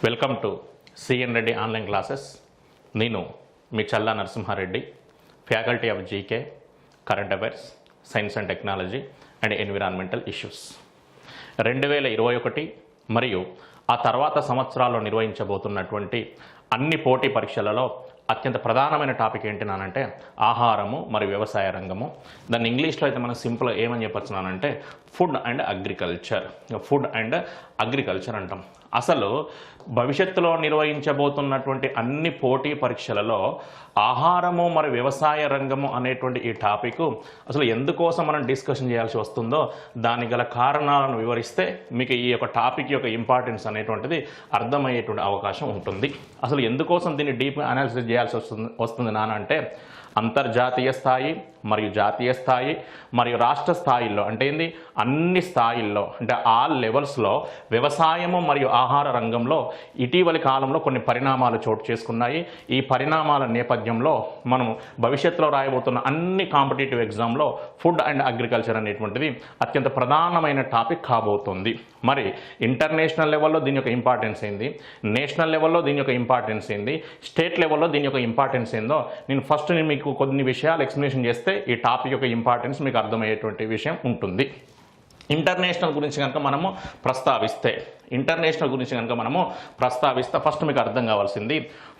Welcome to CN Reddy online classes. నేను మీ Challa Narasimhareddy, faculty of GK, current affairs, science and technology and environmental issues. 2021 మరియు ఆ తర్వాత సంవత్సరాల్లో నిర్వహించబోతున్నటువంటి అన్ని పోటీ పరీక్షలలో అత్యంత ప్రధానమైన టాపిక్ ఏంటి నానంటే ఆహారము మరియు వ్యవసాయ రంగము. దాన్ని ఇంగ్లీష్లో అయితే మనం సింపుల్ ఏమని చెప్పొచ్చున్నానంటే food and agriculture. Food and agriculture అంటాం. అసలు భవిష్యత్తులో నిర్వహించబోతున్నటువంటి అన్ని పోటీ పరీక్షలలో ఆహారము మరియు వ్యవసాయ రంగము అనేటువంటి ఈ టాపిక్ అసలు ఎందుకోసం మనం డిస్కషన్ చేయాల్సి వస్తుందో దానికి గల కారణాలను వివరిస్తే మీకు ఈ యొక్క టాపిక్ యొక్క ఇంపార్టెన్స్ అనేటువంటిది అర్థమయ్యేటువంటి అవకాశం ఉంటుంది. అసలు ఎందుకోసం దీన్ని డీప్ అనాలిసిస్ చేయాల్సి వస్తుంది నానంటే అంతర్జాతీయ స్థాయి మరియు జాతీయ స్థాయి మరియు రాష్ట్ర స్థాయిల్లో అంటే ఏంది అన్ని స్థాయిల్లో అంటే ఆల్ లెవెల్స్లో వ్యవసాయము మరియు ఆహార రంగంలో ఇటీవలి కాలంలో కొన్ని పరిణామాలు చోటు చేసుకున్నాయి. ఈ పరిణామాల నేపథ్యంలో మనం భవిష్యత్తులో రాయబోతున్న అన్ని కాంపిటేటివ్ ఎగ్జామ్లో ఫుడ్ అండ్ అగ్రికల్చర్ అనేటువంటిది అత్యంత ప్రధానమైన టాపిక్ కాబోతుంది. మరి ఇంటర్నేషనల్ లెవెల్లో దీని యొక్క ఇంపార్టెన్స్ ఏంది, నేషనల్ లెవెల్లో దీని యొక్క ఇంపార్టెన్స్ ఏంది, స్టేట్ లెవెల్లో దీని యొక్క ఇంపార్టెన్స్ ఏందో నేను ఫస్ట్ మీకు కొన్ని విషయాలు ఎక్స్ప్లెనేషన్ చేస్తే ఈ టాపిక్ యొక్క ఇంపార్టెన్స్ మీకు అర్థమయ్యేటువంటి విషయం ఉంటుంది. ఇంటర్నేషనల్ గురించి కనుక మనము ప్రస్తావిస్తే ఫస్ట్ మీకు అర్థం కావాల్సింది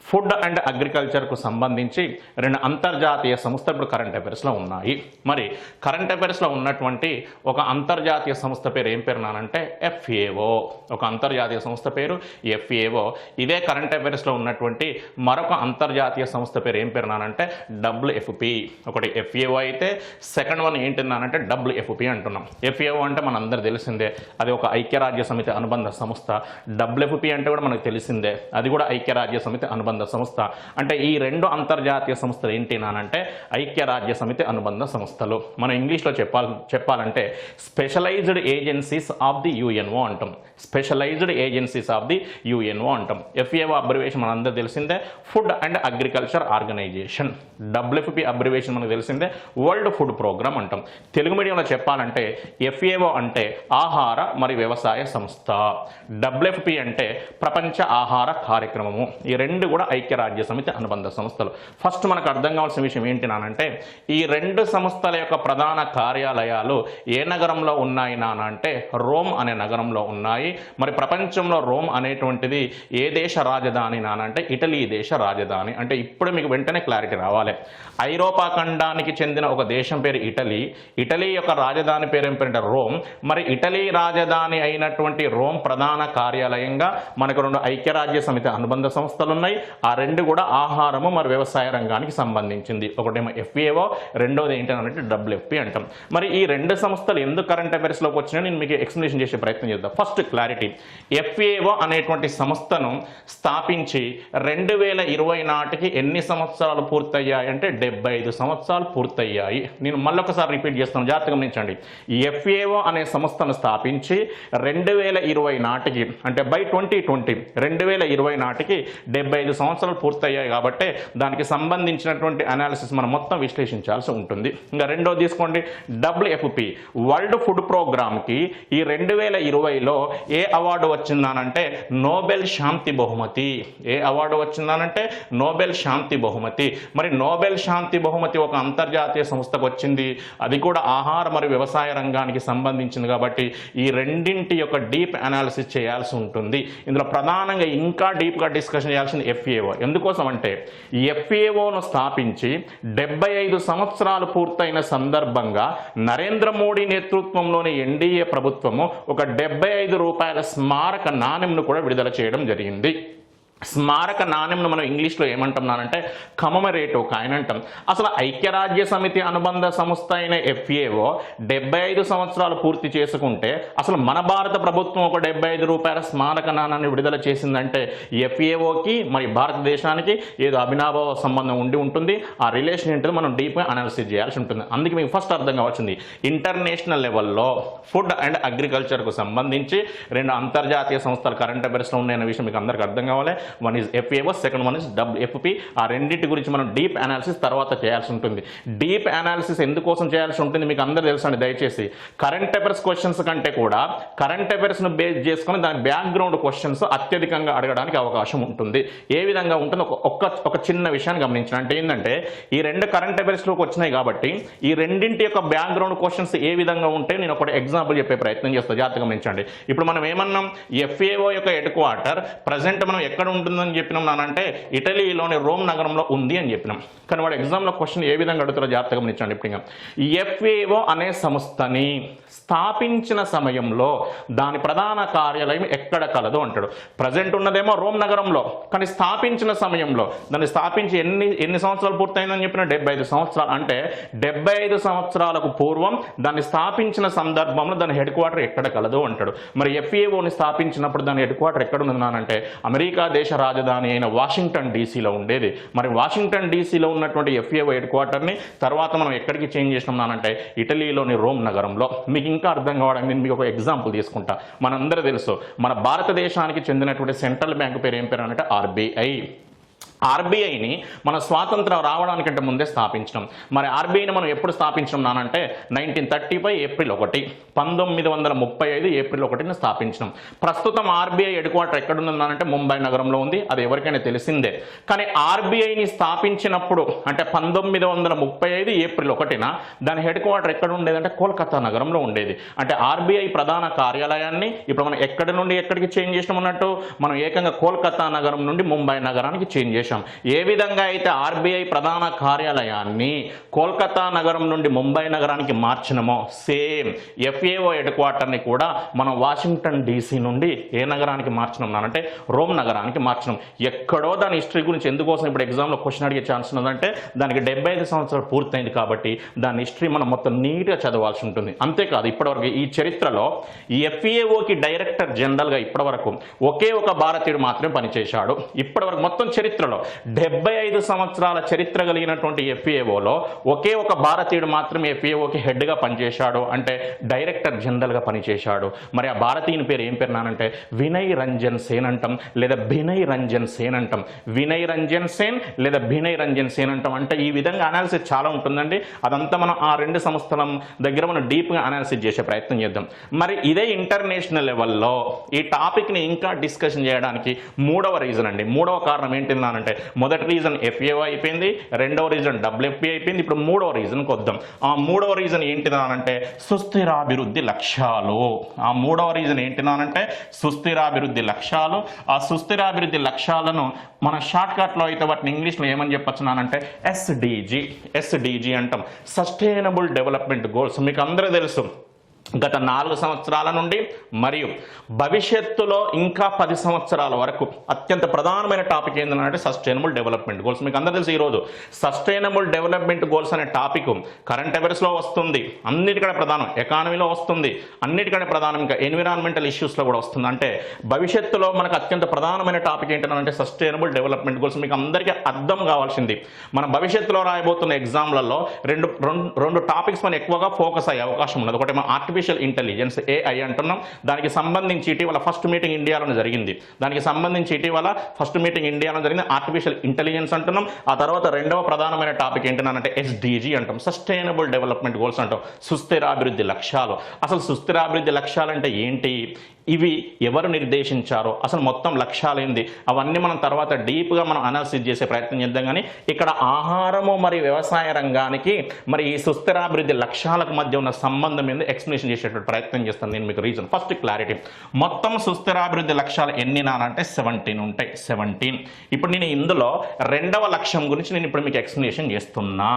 ఫుడ్ అండ్ అగ్రికల్చర్కు సంబంధించి 2 అంతర్జాతీయ సంస్థలు ఇప్పుడు కరెంట్ అఫైర్స్లో ఉన్నాయి. మరి కరెంట్ అఫైర్స్లో ఉన్నటువంటి ఒక అంతర్జాతీయ సంస్థ పేరు ఏం పేరు నానంటే FAO. ఒక అంతర్జాతీయ సంస్థ పేరు FAO. ఇదే కరెంట్ అఫైర్స్లో ఉన్నటువంటి మరొక అంతర్జాతీయ సంస్థ పేరు ఏం పేరు నానంటే WFP. ఒకటి FAO అయితే సెకండ్ వన్ ఏంటి నానంటే WFP అంటున్నాం. FAO అంటే మనందరూ తెలిసిందే, అది ఒక ఐక్యరాజ్య సమితి అనుబంధ సంస్థ. WFP అంటే కూడా మనకు తెలిసిందే, అది కూడా ఐక్యరాజ్య సమితి అనుబంధ సంస్థ. అంటే ఈ 2 అంతర్జాతీయ సంస్థలు ఏంటి నానంటే ఐక్యరాజ్య సమితి అనుబంధ సంస్థలు. మనం ఇంగ్లీష్లో చెప్పాలంటే specialized agencies of the UNO అంటాం. Specialized agencies of the UNO అంటాం. FAO అబ్రివేషన్ మనందరూ తెలిసిందే food and agriculture organization. WFP abbreviation మనకు తెలిసిందే వరల్డ్ ఫుడ్ ప్రోగ్రామ్ అంటాం. తెలుగు మీడియంలో చెప్పాలంటే FAO అంటే ఆహార మరియు వ్యవసాయ సంస్థ, WFP అంటే ప్రపంచ ఆహార కార్యక్రమము. ఈ 2 కూడా ఐక్యరాజ్య సమితి అనుబంధ సంస్థలు. ఫస్ట్ మనకు అర్థం కావాల్సిన విషయం ఏంటి నానంటే ఈ 2 సంస్థల యొక్క ప్రధాన కార్యాలయాలు ఏ నగరంలో ఉన్నాయి నానంటే రోమ్ అనే నగరంలో ఉన్నాయి. మరి ప్రపంచంలో రోమ్ అనేటువంటిది ఏ దేశ రాజధాని నానంటే ఇటలీ దేశ రాజధాని. అంటే ఇప్పుడు మీకు వెంటనే క్లారిటీ రావాలి. ఐరోపా ఖండానికి చెందిన ఒక దేశం పేరు ఇటలీ. ఇటలీ యొక్క రాజధాని పేరు ఏం పేరంటే రోమ్. మరి ఇటలీ రాజధాని అయినటువంటి రోమ్ ప్రధాన కార్యాలయంగా మనకు 2 ఐక్యరాజ్య సమితి అనుబంధ సంస్థలు ఉన్నాయి. ఆ 2 కూడా ఆహారము మరియు వ్యవసాయ రంగానికి సంబంధించింది. ఒకటేమో FAO, రెండోది ఏంటంటే WFP అంటాం. మరి ఈ 2 సంస్థలు ఎందుకు కరెంట్ అఫైర్స్లోకి వచ్చినా నేను మీకు ఎక్స్ప్లెనేషన్ చేసే ప్రయత్నం చేద్దాం. ఫస్ట్ క్లారిటీ, FAO అనేటువంటి సంస్థను స్థాపించి 2020 నాటికి ఎన్ని సంవత్సరాలు పూర్తయ్యాయి అంటే 75 సంవత్సరాలు పూర్తయ్యాయి. నేను మళ్ళొకసారి రిపీట్ చేస్తాను, జాగ్రత్తగా గమనించండి. FAO అనే సంస్థను స్థాపించి 2020 నాటికి అంటే బై 2020 నాటికి 75 సంవత్సరాలు పూర్తయ్యాయి. కాబట్టి దానికి సంబంధించినటువంటి అనాలిసిస్ మనం మొత్తం విశ్లేషించాల్సి ఉంటుంది. ఇంకా రెండోది తీసుకోండి, WFP వరల్డ్ ఫుడ్ ప్రోగ్రామ్కి ఈ 2020లో ఏ అవార్డు వచ్చిందానంటే నోబెల్ శాంతి బహుమతి. ఏ అవార్డు వచ్చిందానంటే నోబెల్ శాంతి బహుమతి. మరి నోబెల్ శాంతి బహుమతి ఒక అంతర్జాతీయ సంస్థకు వచ్చింది, అది కూడా ఆహార మరియు వ్యవసాయ రంగానికి సంబంధించింది. కాబట్టి ఈ రెండింటి యొక్క డీప్ అనాలిసిస్ చేయాల్సి ఉంటుంది. ఇందులో ప్రధానంగా ఇంకా డీప్గా డిస్కషన్ చేయాల్సింది FAO. ఎందుకోసం అంటే FAOను స్థాపించి 75 సంవత్సరాలు పూర్తయిన సందర్భంగా నరేంద్ర మోడీ నేతృత్వంలోని NDA ప్రభుత్వము ఒక ₹75 స్మారక నాణెంను కూడా విడుదల చేయడం జరిగింది. స్మారక నాణ్యంను మనం ఇంగ్లీష్లో ఏమంటున్నానంటే కమమరేటివ్ కాయిన్ అంటాం. అసలు ఐక్యరాజ్య సమితి అనుబంధ సంస్థ అయిన FAO 75 సంవత్సరాలు పూర్తి చేసుకుంటే అసలు మన భారత ప్రభుత్వం ఒక ₹75 స్మారక నాణాన్ని విడుదల చేసిందంటే FAOకి మరి భారతదేశానికి ఏదో అభినాభావ సంబంధం ఉండి ఉంటుంది. ఆ రిలేషన్ ఏంటో మనం డీప్గా అనాలిసిస్ చేయాల్సి ఉంటుంది. అందుకే మీకు ఫస్ట్ అర్థం కావాల్సింది ఇంటర్నేషనల్ లెవెల్లో ఫుడ్ అండ్ అగ్రికల్చర్కు సంబంధించి 2 అంతర్జాతీయ సంస్థలు కరెంట్ అఫైర్స్లో ఉన్నాయన్న విషయం మీకు అందరికీ అర్థం కావాలి. One is FAO, second one is WFP. ఆ రెండింటి గురించి మనం డీప్ అనాలిసిస్ తర్వాత చేయాల్సి ఉంటుంది. డీప్ అనాలిసిస్ ఎందుకోసం చేయాల్సి ఉంటుంది మీకు అందరూ తెలుసండి. దయచేసి కరెంట్ అఫైర్స్ క్వశ్చన్స్ కంటే కూడా కరెంట్ అఫైర్స్ను బేస్ చేసుకొని దాని బ్యాక్గ్రౌండ్ క్వశ్చన్స్ అత్యధికంగా అడగడానికి అవకాశం ఉంటుంది. ఏ విధంగా ఉంటుంది ఒక చిన్న విషయాన్ని గమనించిన అంటే ఏంటంటే ఈ రెండు కరెంట్ అఫైర్స్లోకి వచ్చినాయి కాబట్టి ఈ రెండింటి యొక్క బ్యాక్గ్రౌండ్ క్వశ్చన్స్ ఏ విధంగా ఉంటే నేను ఒకటి ఎగ్జాంపుల్ చెప్పే ప్రయత్నం చేస్తాను. జాగ్రత్తగా గమనించండి. ఇప్పుడు మనం ఏమన్నాం, FAO యొక్క హెడ్ క్వార్టర్ ప్రజెంట్ మనం ఎక్కడ ఉంటుందని చెప్పినాం నానంటే ఇటలీలోని రోమ్ నగరంలో ఉంది అని చెప్పినాం. కానీ వాడు ఎగ్జామ్లో క్వశ్చన్ ఏ విధంగా అడుగుతారో జాగ్రత్తగా గమనించండి. ఇప్పుడు FAO అనే సంస్థని స్థాపించిన సమయంలో దాని ప్రధాన కార్యాలయం ఎక్కడ కలదు అంటాడు. ప్రజెంట్ ఉన్నదేమో రోమ్ నగరంలో, కానీ స్థాపించిన సమయంలో దాన్ని స్థాపించి ఎన్ని సంవత్సరాలు పూర్తయిందని చెప్పిన 75 సంవత్సరాలు. అంటే 75 సంవత్సరాలకు పూర్వం దాన్ని స్థాపించిన సందర్భంలో దాని హెడ్ క్వార్టర్ ఎక్కడ కలదు అంటాడు. మరి FAOని స్థాపించినప్పుడు దాని హెడ్ క్వార్టర్ ఎక్కడ ఉన్నదానంటే అమెరికా దేశ రాజధాని అయిన వాషింగ్టన్ డీసీలో ఉండేది. మరి వాషింగ్టన్ డీసీలో ఉన్నటువంటి FAO హెడ్ క్వార్టర్ని తర్వాత మనం ఎక్కడికి చేంజ్ చేసినామనంటే ఇటలీలోని రోమ్ నగరంలో. మీకు ఇంకా అర్థం కావడానికి నేను మీకు ఒక ఎగ్జాంపుల్ తీసుకుంటా. మనందరూ తెలుసు మన భారతదేశానికి చెందినటువంటి సెంట్రల్ బ్యాంక్ పేరు ఏం పేరు అంటే ఆర్బీఐని మన స్వాతంత్రం రావడానికంటే ముందే స్థాపించడం. మరి ఆర్బీఐని మనం ఎప్పుడు స్థాపించడం నానంటే 1935 ఏప్రిల్ 1, 1935 ఏప్రిల్ 1ని స్థాపించడం. ప్రస్తుతం ఆర్బీఐ హెడ్ క్వార్టర్ ఎక్కడ ఉందన్నానంటే ముంబై నగరంలో ఉంది. అది ఎవరికైనా తెలిసిందే. కానీ ఆర్బీఐని స్థాపించినప్పుడు అంటే 1935 ఏప్రిల్ 1న దాని హెడ్ క్వార్టర్ ఎక్కడ ఉండేదంటే కోల్కతా నగరంలో ఉండేది. అంటే ఆర్బీఐ ప్రధాన కార్యాలయాన్ని ఇప్పుడు మనం ఎక్కడి నుండి ఎక్కడికి చేంజ్ చేసినాం అన్నట్టు మనం ఏకంగా కోల్కతా నగరం నుండి ముంబై నగరానికి చేంజ్ చేసాం. ఏ విధంగా అయితే ఆర్బీఐ ప్రధాన కార్యాలయాన్ని కోల్కతా నగరం నుండి ముంబై నగరానికి మార్చినమో సేమ్ FAO హెడ్ క్వార్టర్ని కూడా మనం వాషింగ్టన్ డీసీ నుండి ఏ నగరానికి మార్చినాం అంటే రోమ్ నగరానికి మార్చినాం. ఎక్కడో దాని హిస్టరీ గురించి ఎందుకోసం ఇప్పుడు ఎగ్జామ్లో క్వశ్చన్ అడిగే ఛాన్స్ ఉన్నదంటే దానికి 75 సంవత్సరాలు పూర్తయింది కాబట్టి దాని హిస్టరీ మనం మొత్తం నీట్గా చదవాల్సి ఉంటుంది. అంతేకాదు ఇప్పటివరకు ఈ చరిత్రలో ఈ FAOకి డైరెక్టర్ జనరల్గా ఇప్పటివరకు ఒకే ఒక భారతీయుడు మాత్రమే పనిచేశాడు. ఇప్పటివరకు మొత్తం చరిత్రలో 75 సంవత్సరాల చరిత్ర కలిగినటువంటి FAOలో ఒకే ఒక భారతీయుడు మాత్రమే FAOకి హెడ్గా పనిచేశాడు, అంటే డైరెక్టర్ జనరల్గా పనిచేశాడు. మరి ఆ భారతీయుని పేరు ఏం పేరు నానంటే వినయ్ రంజన్ సేన్ అంటాం లేదా బినయ్ రంజన్ సేన్ అంటాం. వినయ్ రంజన్ సేన్ లేదా బినయ్ రంజన్ సేన్ అంటాం. అంటే ఈ విధంగా అనాలిసిస్ చాలా ఉంటుందండి. అదంతా మనం ఆ రెండు సంస్థల దగ్గర మనం డీప్గా అనాలిసిస్ చేసే ప్రయత్నం చేద్దాం. మరి ఇదే ఇంటర్నేషనల్ లెవెల్లో ఈ టాపిక్ని ఇంకా డిస్కషన్ చేయడానికి మూడవ రీజన్ అండి. మూడవ కారణం ఏంటిందానంటే మొదటి రీజన్ FAO అయిపోయింది, రెండవ రీజన్ WFP అయిపోయింది. ఇప్పుడు మూడవ రీజన్కి వద్దాం. ఆ మూడవ రీజన్ ఏంటిదానంటే సుస్థిరాభివృద్ధి లక్ష్యాలు. ఆ మూడవ రీజన్ ఏంటిదానంటే సుస్థిరాభివృద్ధి లక్ష్యాలు. ఆ సుస్థిరాభివృద్ధి లక్ష్యాలను మన షార్ట్కట్లో అయితే వాటిని ఇంగ్లీష్లో ఏమని చెప్పొచ్చునానంటే SDG అంటాం. Sustainable development goals. మీకు అందరూ తెలుసు గత 4 సంవత్సరాల నుండి మరియు భవిష్యత్తులో ఇంకా 10 సంవత్సరాల వరకు అత్యంత ప్రధానమైన టాపిక్ ఏంటంటే సస్టైనబుల్ డెవలప్మెంట్ గోల్స్. మీకు అందరూ తెలుసు ఈరోజు సస్టైనబుల్ డెవలప్మెంట్ గోల్స్ అనే టాపిక్ కరెంట్ అఫైర్స్లో వస్తుంది, అన్నిటికంటే ప్రధానం ఎకానమీలో వస్తుంది, అన్నిటికంటే ప్రధానం ఇంకా ఎన్విరాన్మెంటల్ ఇష్యూస్లో కూడా వస్తుంది. అంటే భవిష్యత్తులో మనకు అత్యంత ప్రధానమైన టాపిక్ ఏంటంటే సస్టైనబుల్ డెవలప్మెంట్ గోల్స్. మీకు అందరికీ అర్థం కావాల్సింది మన భవిష్యత్తులో రాయబోతున్న ఎగ్జామ్లలో రెండు టాపిక్స్ మనం ఎక్కువగా ఫోకస్ అయ్యే అవకాశం ఉన్నది. ఒకటి మన ఆర్టిఫిషియల్ ఇంటెలిజెన్స్ AI అంటున్నాం. దానికి సంబంధించి ఇటీవల ఫస్ట్ మీటింగ్ ఇండియాలో జరిగింది. ఆర్టిఫిషియల్ ఇంటెలిజెన్స్ అంటున్నాం. ఆ తర్వాత రెండవ ప్రధానమైన టాపిక్ ఏంటంటే SDG అంటాం, సస్టైనబుల్ డెవలప్మెంట్ గోల్స్ అంటాం, సుస్థిరాభివృద్ధి లక్ష్యాలు. అసలు సుస్థిరాభివృద్ధి లక్ష్యాలు అంటే ఏంటి, ఇవి ఎవరు నిర్దేశించారో, అసలు మొత్తం లక్ష్యాలు ఏంది, అవన్నీ మనం తర్వాత డీప్గా మనం అనాలిసిస్ చేసే ప్రయత్నం చేద్దాం. కానీ ఇక్కడ ఆహారము మరియు వ్యవసాయ రంగానికి మరి ఈ సుస్థిరాభివృద్ధి లక్ష్యాలకు మధ్య ఉన్న సంబంధం ఏంది ఎక్స్ప్లెనేషన్ చేసేటువంటి ప్రయత్నం చేస్తాను నేను మీకు. Reason first clarity. మొత్తం సుస్థిరాభివృద్ధి లక్ష్యాలు ఎన్ని నానంటే 17 ఉంటాయి. 17. ఇప్పుడు నేను ఇందులో రెండవ లక్ష్యం గురించి నేను ఇప్పుడు మీకు ఎక్స్ప్లెనేషన్ చేస్తున్నా.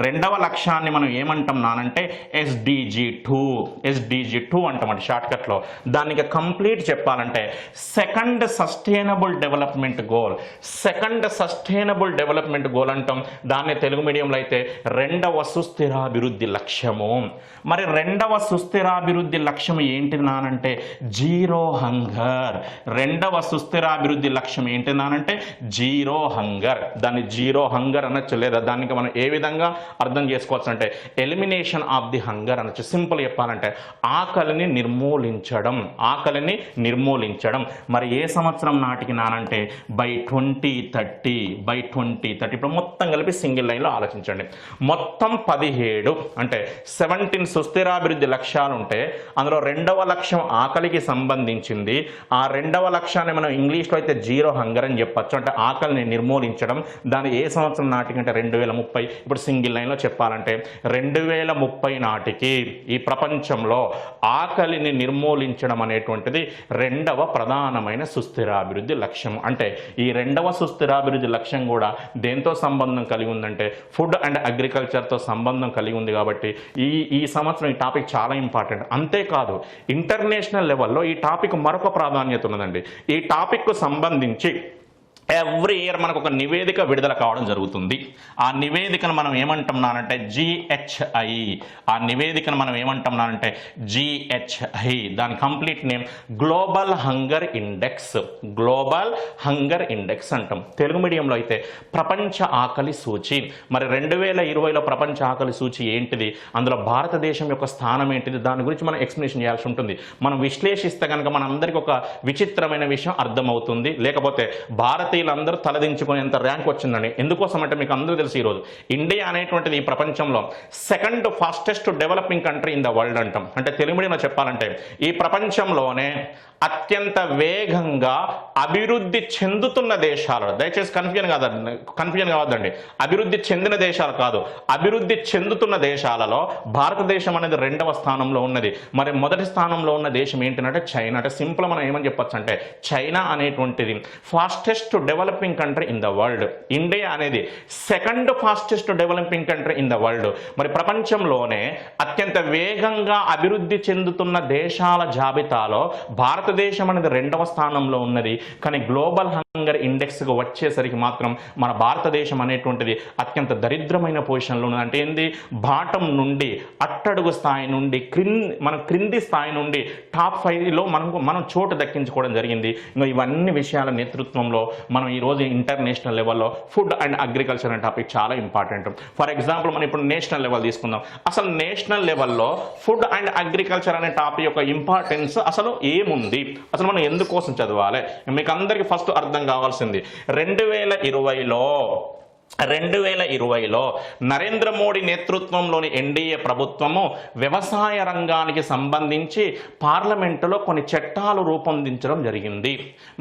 రెండవ లక్ష్యాన్ని మనం ఏమంటాం నానంటే SDG2 అంటామంటే షార్ట్కట్లో. దానికి కంప్లీట్ చెప్పాలంటే సెకండ్ సస్టైనబుల్ డెవలప్మెంట్ గోల్ అంటాం. దాన్ని తెలుగు మీడియంలో అయితే రెండవ సుస్థిరాభివృద్ధి లక్ష్యము. మరి రెండవ సుస్థిరాభివృద్ధి లక్ష్యం ఏంటి నానంటే జీరో హంగర్. రెండవ సుస్థిరాభివృద్ధి లక్ష్యం ఏంటి నానంటే జీరో హంగర్. దాన్ని జీరో హంగర్ అనొచ్చు, లేదా దానికి మనం ఏ విధంగా అర్థం చేసుకోవచ్చు అంటే ఎలిమినేషన్ ఆఫ్ ది హంగర్ అనొచ్చు. సింపుల్ చెప్పాలంటే ఆకలిని నిర్మూలించడం. ఆకలిని నిర్మూలించడం. మరి ఏ సంవత్సరం నాటికి నానంటే బై 2030 ఇప్పుడు మొత్తం కలిపి సింగిల్ లైన్లో ఆలోచించండి. మొత్తం 17 అంటే 17 సుస్థిరాభివృద్ధి లక్ష్యాలు ఉంటే అందులో రెండవ లక్ష్యం ఆకలికి సంబంధించింది. ఆ రెండవ లక్ష్యాన్ని మనం ఇంగ్లీష్లో అయితే జీరో హంగర్ అని చెప్పచ్చు, అంటే ఆకలిని నిర్మూలించడం. దాని ఏ సంవత్సరం నాటికి అంటే 2030. ఇప్పుడు సింగిల్ లైన్లో చెప్పాలంటే 2030 నాటికి ఈ ప్రపంచంలో ఆకలిని నిర్మూలించడం అనేటువంటిది రెండవ ప్రధానమైన సుస్థిరాభివృద్ధి లక్ష్యం. అంటే ఈ రెండవ సుస్థిరాభివృద్ధి లక్ష్యం కూడా దేంతో సంబంధం కలిగి ఉందంటే ఫుడ్ అండ్ అగ్రికల్చర్తో సంబంధం కలిగి ఉంది. కాబట్టి ఈ సంవత్సరం ఈ టాపిక్ చాలా ఇంపార్టెంట్. అంతేకాదు ఇంటర్నేషనల్ లెవెల్లో ఈ టాపిక్ మరొక ప్రాధాన్యత ఉన్నదండి. ఈ టాపిక్కు సంబంధించి ఎవ్రీ ఇయర్ మనకు ఒక నివేదిక విడుదల కావడం జరుగుతుంది. ఆ నివేదికను మనం ఏమంటున్నానంటే GHI. ఆ నివేదికను మనం ఏమంటున్నానంటే GHI. దాని complete name global hunger index. Global hunger index అంటాం. తెలుగు మీడియంలో అయితే ప్రపంచ ఆకలి సూచి. మరి 2020లో ప్రపంచ ఆకలి సూచి ఏంటిది, అందులో భారతదేశం యొక్క స్థానం ఏంటిది, దాని గురించి మనం ఎక్స్ప్లెనేషన్ చేయాల్సి ఉంటుంది. మనం విశ్లేషిస్తే కనుక మనందరికీ ఒక విచిత్రమైన విషయం అర్థమవుతుంది. లేకపోతే వీళ్ళందరూ తలదించుకునేంత ర్యాంక్ వచ్చిందండి. ఎందుకోసం అంటే మీకు అందరూ తెలుసు, ఈరోజు ఇండియా అనేటువంటిది ఈ ప్రపంచంలో second fastest developing country in the world అంటాం. అంటే తెలుగు మీడియంలో చెప్పాలంటే ఈ ప్రపంచంలోనే అత్యంత వేగంగా అభివృద్ధి చెందుతున్న దేశాలు, దయచేసి కన్ఫ్యూజన్ కావద్దండి, అభివృద్ధి చెందిన దేశాలు కాదు, అభివృద్ధి చెందుతున్న దేశాలలో భారతదేశం అనేది రెండవ స్థానంలో ఉన్నది. మరి మొదటి స్థానంలో ఉన్న దేశం ఏంటంటే చైనా. అంటే సింపుల్ మనం ఏమని చెప్పొచ్చు అంటే చైనా అనేటువంటిది fastest developing country in the world. India అనేది second fastest developing country in the world. మరి ప్రపంచంలోనే అత్యంత వేగంగా అభివృద్ధి చెందుతున్న దేశాల జాబితాలో భారతదేశం అనేది రెండవ స్థానంలో ఉన్నది. కానీ గ్లోబల్ హంగర్ ఇండెక్స్కి వచ్చేసరికి మాత్రం మన భారతదేశం అనేటువంటిది అత్యంత దరిద్రమైన పొజిషన్లో ఉన్నది. అంటే ఏంది, బాటం నుండి అట్టడుగు స్థాయి నుండి క్రింది స్థాయి నుండి టాప్ 5లో మనం చోటు దక్కించుకోవడం జరిగింది. ఇంకా ఇవన్నీ విషయాల నేతృత్వంలో మనం ఈరోజు ఇంటర్నేషనల్ లెవెల్లో ఫుడ్ అండ్ అగ్రికల్చర్ అనే టాపిక్ చాలా ఇంపార్టెంట్. ఫర్ ఎగ్జాంపుల్ మనం ఇప్పుడు నేషనల్ లెవెల్ తీసుకుందాం. అసలు నేషనల్ లెవెల్లో ఫుడ్ అండ్ అగ్రికల్చర్ అనే టాపిక్ యొక్క ఇంపార్టెన్స్ అసలు ఏముంది, అసలు మనం ఎందుకోసం చదవాలి, మీకు అందరికీ ఫస్ట్ అర్థం కావాల్సింది 2020లో నరేంద్ర మోడీ నేతృత్వంలోని ఎన్డీఏ ప్రభుత్వము వ్యవసాయ రంగానికి సంబంధించి పార్లమెంటులో కొన్ని చట్టాలు రూపొందించడం జరిగింది.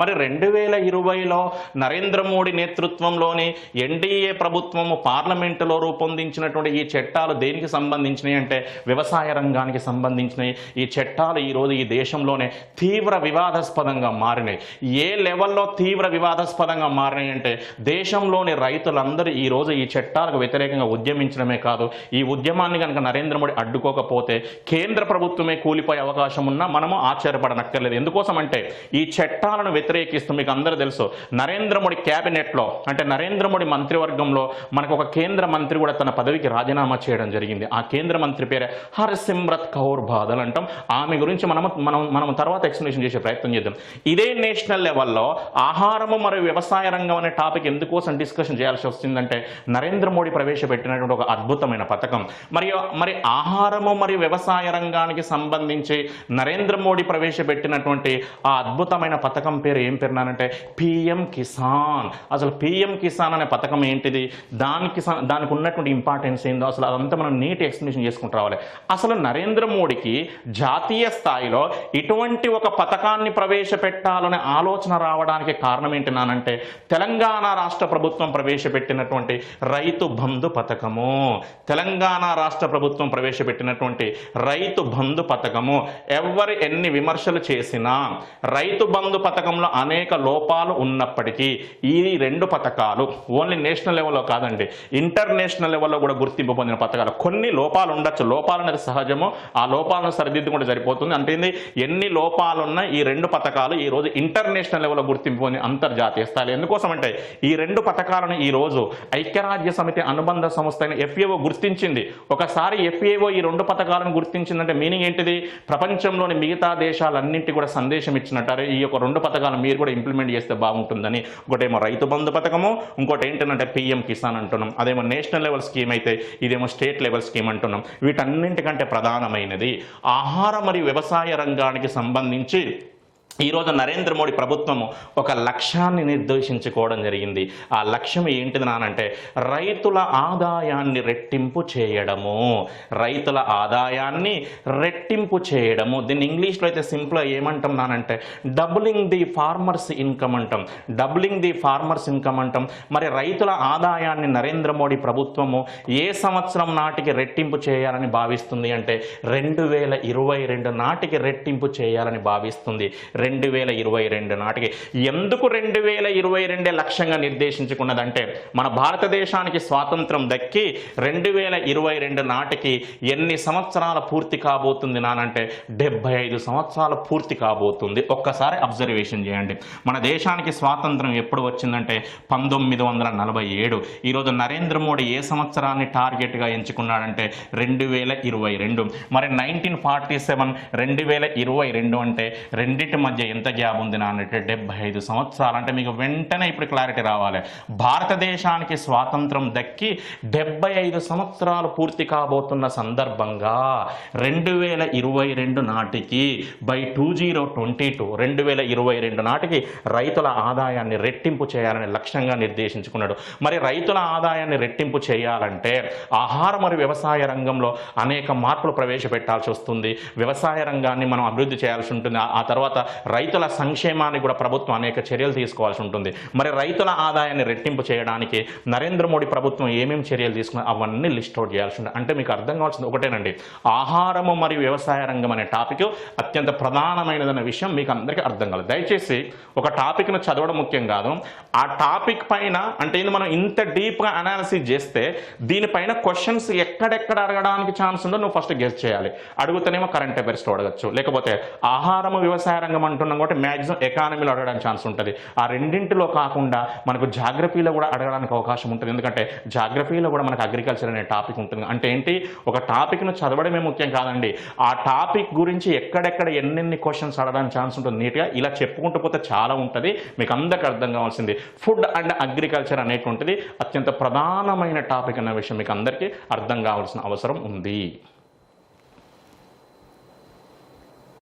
మరి 2020లో నరేంద్ర మోడీ నేతృత్వంలోని ఎన్డీఏ ప్రభుత్వము పార్లమెంటులో రూపొందించినటువంటి ఈ చట్టాలు దేనికి సంబంధించినవి అంటే వ్యవసాయ రంగానికి సంబంధించినవి. ఈ చట్టాలు ఈరోజు ఈ దేశంలోనే తీవ్ర వివాదాస్పదంగా మారినాయి. ఏ లెవెల్లో తీవ్ర వివాదాస్పదంగా మారినాయి అంటే దేశంలోని రైతులందరూ ఈరోజు ఈ చట్టాలకు వ్యతిరేకంగా ఉద్యమించడమే కాదు, ఈ ఉద్యమాన్ని కనుక నరేంద్ర మోడీ అడ్డుకోకపోతే కేంద్ర ప్రభుత్వమే కూలిపోయే అవకాశం ఉన్నా మనము ఆశ్చర్యపడనక్కర్లేదు. ఎందుకోసం అంటే ఈ చట్టాలను వ్యతిరేకిస్తూ మీకు అందరూ తెలుసు నరేంద్ర మోడీ క్యాబినెట్లో అంటే నరేంద్ర మోడీ మంత్రివర్గంలో మనకు ఒక కేంద్ర మంత్రి కూడా తన పదవికి రాజీనామా చేయడం జరిగింది. ఆ కేంద్ర మంత్రి పేరే హర్సిమ్రత్ కౌర్ బాదల్ అంటాం. ఆమె గురించి మనం తర్వాత ఎక్స్ప్లెనేషన్ చేసే ప్రయత్నం చేద్దాం. ఇదే నేషనల్ లెవెల్లో ఆహారము మరియు వ్యవసాయ రంగం అనే టాపిక్ ఎందుకోసం డిస్కషన్ చేయాల్సి వస్తుంది అంటే నరేంద్ర మోడీ ప్రవేశపెట్టినటువంటి ఒక అద్భుతమైన పథకం. మరి ఆహారము మరియు వ్యవసాయ రంగానికి సంబంధించి నరేంద్ర మోడీ ప్రవేశపెట్టినటువంటి ఆ అద్భుతమైన పథకం పేరు ఏం పేరునానంటే పిఎం కిసాన్. అసలు పిఎం కిసాన్ అనే పథకం ఏంటిది, దానికి ఉన్నటువంటి ఇంపార్టెన్స్ ఏందో అసలు అదంతా మనం నీట్ ఎక్స్ప్లెనేషన్ చేసుకుంటూ రావాలి. అసలు నరేంద్ర మోడీకి జాతీయ స్థాయిలో ఇటువంటి ఒక పథకాన్ని ప్రవేశపెట్టాలనే ఆలోచన రావడానికి కారణం ఏంటినానంటే తెలంగాణ రాష్ట్ర ప్రభుత్వం ప్రవేశపెట్టినటువంటి రైతు బంధు పథకము. తెలంగాణ రాష్ట్ర ప్రభుత్వం ప్రవేశపెట్టినటువంటి రైతు బంధు పథకము ఎవరు ఎన్ని విమర్శలు చేసినా రైతు బంధు పథకంలో అనేక లోపాలు ఉన్నప్పటికీ ఈ రెండు పథకాలు ఓన్లీ నేషనల్ లెవెల్లో కాదండి, ఇంటర్నేషనల్ లెవెల్లో కూడా గుర్తింపు పొందిన పథకాలు. కొన్ని లోపాలు ఉండొచ్చు, లోపాలు అనేది సహజము, ఆ లోపాలను సరిదిద్దుకుంటే సరిపోతుంది. అంటే ఎన్ని లోపాలున్న ఈ రెండు పథకాలు ఈ రోజు ఇంటర్నేషనల్ లెవెల్లో గుర్తింపు పొంది అంతర్జాతీయ స్థాయిలో. ఎందుకోసం అంటే ఈ రెండు పథకాలను ఈ రోజు ఐక్యరాజ్య సమితి అనుబంధ సంస్థ అయిన FAO గుర్తించింది. ఒకసారి FAO ఈ రెండు పథకాలను గుర్తించిందంటే మీనింగ్ ఏంటిది, ప్రపంచంలోని మిగతా దేశాలన్నింటి కూడా సందేశం ఇచ్చినట్టారు ఈ యొక్క రెండు పథకాలను మీరు కూడా ఇంప్లిమెంట్ చేస్తే బాగుంటుందని. ఒకటేమో రైతు బంధు పథకము, ఇంకోటి ఏంటంటే పిఎం కిసాన్ అంటున్నాం. అదేమో నేషనల్ లెవెల్ స్కీమ్ అయితే ఇదేమో స్టేట్ లెవెల్ స్కీమ్ అంటున్నాం. వీటన్నింటికంటే ప్రధానమైనది ఆహార మరియు వ్యవసాయ రంగానికి సంబంధించి ఈరోజు నరేంద్ర మోడీ ప్రభుత్వము ఒక లక్ష్యాన్ని నిర్దేశించుకోవడం జరిగింది. ఆ లక్ష్యం ఏంటిది నానంటే రైతుల ఆదాయాన్ని రెట్టింపు చేయడము. రైతుల ఆదాయాన్ని రెట్టింపు చేయడము. దీన్ని ఇంగ్లీష్లో అయితే సింపుల్గా ఏమంటాం నానంటే డబులింగ్ ది ఫార్మర్స్ ఇన్కమ్ అంటాం. డబులింగ్ ది ఫార్మర్స్ ఇన్కమ్ అంటాం. మరి రైతుల ఆదాయాన్ని నరేంద్ర మోడీ ప్రభుత్వము ఏ సంవత్సరం నాటికి రెట్టింపు చేయాలని భావిస్తుంది అంటే 2022 నాటికి రెట్టింపు చేయాలని భావిస్తుంది. 2022 నాటికి. ఎందుకు 2022 లక్ష్యంగా నిర్దేశించుకున్నదంటే మన భారతదేశానికి స్వాతంత్రం దక్కి 2022 నాటికి ఎన్ని సంవత్సరాల పూర్తి కాబోతుంది నానంటే 75 సంవత్సరాలు పూర్తి కాబోతుంది. ఒక్కసారి అబ్జర్వేషన్ చేయండి. మన దేశానికి స్వాతంత్రం ఎప్పుడు వచ్చిందంటే 1947. ఈరోజు నరేంద్ర మోడీ ఏ సంవత్సరాన్ని టార్గెట్గా ఎంచుకున్నాడంటే 2022. మరి 1947 2022 అంటే రెండింటి మధ్య ఎంత గ్యాప్ ఉంది అంటే 75 సంవత్సరాలు. అంటే మీకు వెంటనే ఇప్పుడు క్లారిటీ రావాలి. భారతదేశానికి స్వాతంత్రం దక్కి 75 సంవత్సరాలు పూర్తి కాబోతున్న సందర్భంగా 2022 నాటికి బై 2022 నాటికి రైతుల ఆదాయాన్ని రెట్టింపు చేయాలని లక్ష్యంగా నిర్దేశించుకున్నాడు. మరి రైతుల ఆదాయాన్ని రెట్టింపు చేయాలంటే ఆహార మరియు వ్యవసాయ రంగంలో అనేక మార్పులు ప్రవేశపెట్టాల్సి వస్తుంది. వ్యవసాయ రంగాన్ని మనం అభివృద్ధి చేయాల్సి ఉంటుంది. ఆ తర్వాత రైతుల సంక్షేమానికి కూడా ప్రభుత్వం అనేక చర్యలు తీసుకోవాల్సి ఉంటుంది. మరి రైతుల ఆదాయాన్ని రెట్టింపు చేయడానికి నరేంద్ర మోడీ ప్రభుత్వం ఏమేమి చర్యలు తీసుకున్నారు అవన్నీ లిస్ట్ అవుట్ చేయాల్సి ఉంటుంది. అంటే మీకు అర్థం కావాల్సింది ఒకటేనండి, ఆహారము మరియు వ్యవసాయ రంగం అనే టాపిక్ అత్యంత ప్రధానమైనదన్న విషయం మీకు అందరికీ అర్థం కాదు. దయచేసి ఒక టాపిక్ను చదవడం ముఖ్యం కాదు, ఆ టాపిక్ పైన అంటే ఇది మనం ఇంత డీప్గా అనాలిసిస్ చేస్తే దీనిపైన క్వశ్చన్స్ ఎక్కడెక్కడ అడగడానికి ఛాన్స్ ఉందో నువ్వు ఫస్ట్ గెస్ చేయాలి. అడుగుతానేమో కరెంట్ అఫైర్స్లో అడగచ్చు, లేకపోతే ఆహారము వ్యవసాయ రంగం అంటున్నాం కాబట్టి మ్యాక్సిమం ఎకానమీలో అడగడానికి ఛాన్స్ ఉంటుంది. ఆ రెండింటిలో కాకుండా మనకు జాగ్రఫీలో కూడా అడగడానికి అవకాశం ఉంటుంది. ఎందుకంటే జాగ్రఫీలో కూడా మనకు అగ్రికల్చర్ అనే టాపిక్ ఉంటుంది. అంటే ఏంటి, ఒక టాపిక్ను చదవడమే ముఖ్యం కాదండి, ఆ టాపిక్ గురించి ఎక్కడెక్కడ ఎన్నెన్ని క్వశ్చన్స్ అడగడానికి ఛాన్స్ ఉంటుంది. నీట్గా ఇలా చెప్పుకుంటూ పోతే చాలా ఉంటుంది. మీకు అందరికీ అర్థం కావాల్సింది ఫుడ్ అండ్ అగ్రికల్చర్ అనేటువంటిది అత్యంత ప్రధానమైన టాపిక్ అన్న విషయం మీకు అందరికీ అర్థం కావాల్సిన అవసరం ఉంది.